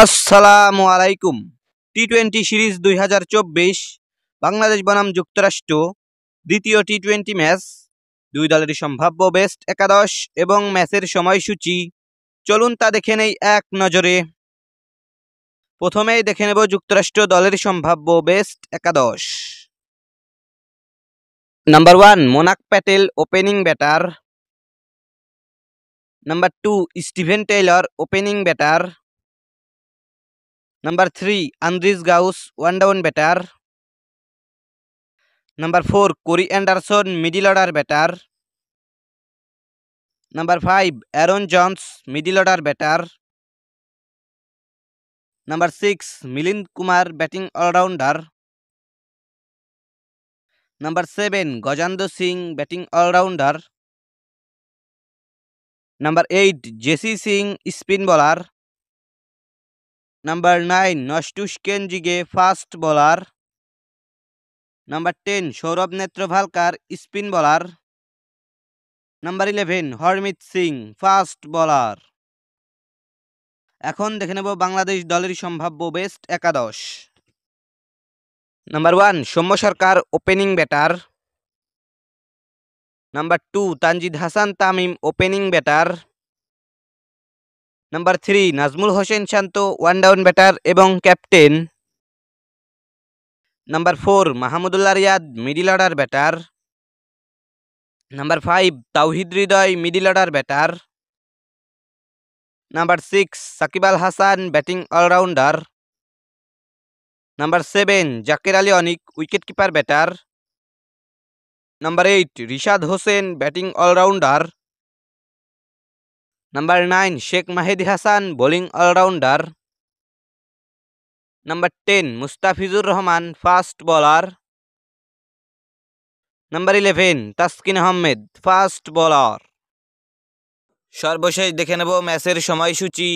আসসালামু আলাইকুম। টি-20 সিরিজ 2024 বাংলাদেশ বনাম যুক্তরাষ্ট্র দ্বিতীয় টি-20 ম্যাচ। দুই দলেরই সম্ভাব্য বেস্ট একাদশ এবং ম্যাচের সময়সূচি চলুন তা দেখে নেই এক নজরে। প্রথমেই দেখে নেব যুক্তরাষ্ট্র দলের সম্ভাব্য বেস্ট একাদশ। Number 1 monk Patel opening batter. Number 2 Steven Taylor opening batter. Number 3 Andres Gauss one down batter. Number 4 Corey Anderson middle order batter. Number 5 Aaron Jones middle order batter. Number 6 Milind Kumar batting all-rounder. Number 7 Gajendra Singh batting all-rounder. Number 8 Jesse Singh spin bowler. Number 9 Noshtushken Jige fast bowler. Number 10 Saurabh Netravalkar spin bowler. Number 11 Harmeet Singh fast bowler. এখন দেখে নেব বাংলাদেশ দলের সম্ভাব্য best একাদশ। Number 1 Soumya Sarkar opening batter. Number 2 Tanzid Hasan Tamim opening batter. Number 3 Najmul Hossain Shanto one down batter এবং captain. Number 4 Mahmudullah Riyad middle order batter. Number 5 Towhid Hridoy middle order batter. Number 6 Shakib Al Hasan batting allrounder. Number 7 Jaker Ali Anik wicket keeper batter. Number 8 Rishad Hossain batting allrounder. Number 9 Sheikh Mahedi Hasan bowling allrounder. Number 10 Mustafizur Rahman fast bowler. Number 11 Taskin Ahmed fast bowler. সর্বশেষ দেখে নেব ম্যাচের সময়সূচি।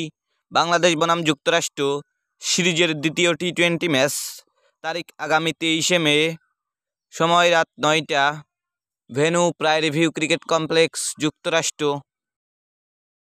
বাংলাদেশ বনাম যুক্তরাষ্ট্র সিরিজের দ্বিতীয় টি-20 ম্যাচ। তারিখ আগামী 23শে মে, সময় রাত 9টা, ভেন্যু প্রাইরি ভিউ ক্রিকেট কমপ্লেক্স, যুক্তরাষ্ট্র।